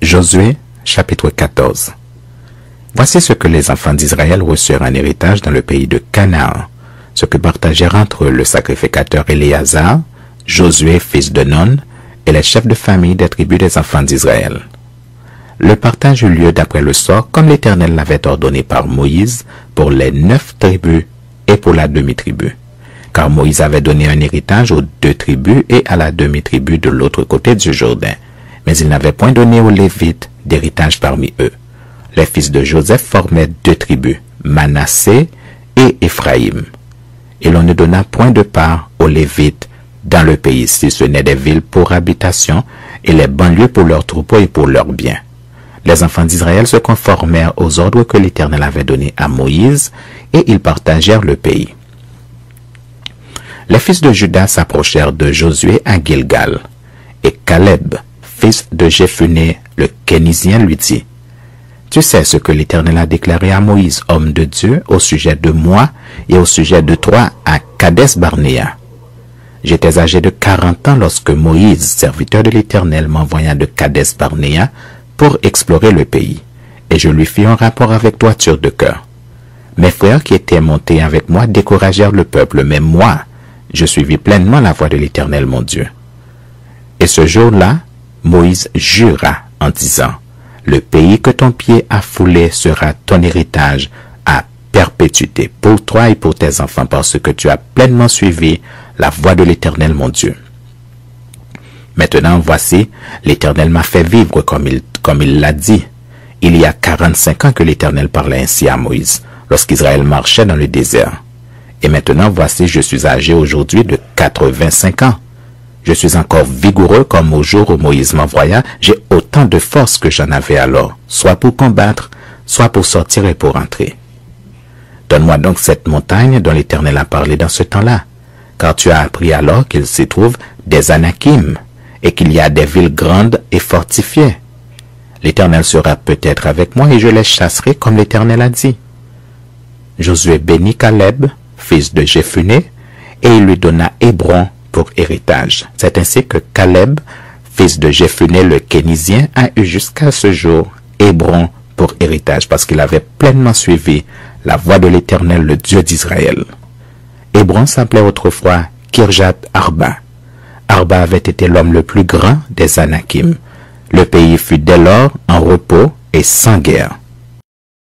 Josué, chapitre 14. Voici ce que les enfants d'Israël reçurent en héritage dans le pays de Canaan, ce que partagèrent entre eux le sacrificateur Éléazar, Josué, fils de Nun, et les chefs de famille des tribus des enfants d'Israël. Le partage eut lieu d'après le sort, comme l'Éternel l'avait ordonné par Moïse, pour les 9 tribus et pour la demi-tribu. Car Moïse avait donné un héritage aux 2 tribus et à la demi-tribu de l'autre côté du Jourdain. Mais il n'avait point donné aux Lévites d'héritage parmi eux. Les fils de Joseph formaient 2 tribus, Manassé et Éphraïm. Et l'on ne donna point de part aux Lévites dans le pays, si ce n'est des villes pour habitation et les banlieues pour leurs troupeaux et pour leurs biens. Les enfants d'Israël se conformèrent aux ordres que l'Éternel avait donnés à Moïse, et ils partagèrent le pays. Les fils de Juda s'approchèrent de Josué à Gilgal, et Caleb, fils de Jephuné, le Kénizien, lui dit: Tu sais ce que l'Éternel a déclaré à Moïse, homme de Dieu, au sujet de moi et au sujet de toi à Kadès-Barnéa. J'étais âgé de 40 ans lorsque Moïse, serviteur de l'Éternel, m'envoya de Kadès-Barnéa pour explorer le pays, et je lui fis un rapport avec droiture de cœur. Mes frères qui étaient montés avec moi découragèrent le peuple, mais moi, je suivis pleinement la voie de l'Éternel mon Dieu. Et ce jour-là, Moïse jura en disant: Le pays que ton pied a foulé sera ton héritage à perpétuité pour toi et pour tes enfants, parce que tu as pleinement suivi la voie de l'Éternel mon Dieu. Maintenant, voici, l'Éternel m'a fait vivre comme il l'a dit. Il y a 45 ans que l'Éternel parlait ainsi à Moïse, lorsqu'Israël marchait dans le désert. Et maintenant, voici, je suis âgé aujourd'hui de 85 ans. Je suis encore vigoureux comme au jour où Moïse m'envoya. J'ai autant de force que j'en avais alors, soit pour combattre, soit pour sortir et pour entrer. Donne-moi donc cette montagne dont l'Éternel a parlé dans ce temps-là, car tu as appris alors qu'il s'y trouve des Anakim, et qu'il y a des villes grandes et fortifiées. L'Éternel sera peut-être avec moi, et je les chasserai comme l'Éternel a dit. Josué bénit Caleb, fils de Jephuné, et il lui donna Hébron pour héritage. C'est ainsi que Caleb, fils de Jephuné le Kénizien, a eu jusqu'à ce jour Hébron pour héritage, parce qu'il avait pleinement suivi la voie de l'Éternel, le Dieu d'Israël. Hébron s'appelait autrefois Kirjath Arba. Arba avait été l'homme le plus grand des Anakim. Le pays fut dès lors en repos et sans guerre.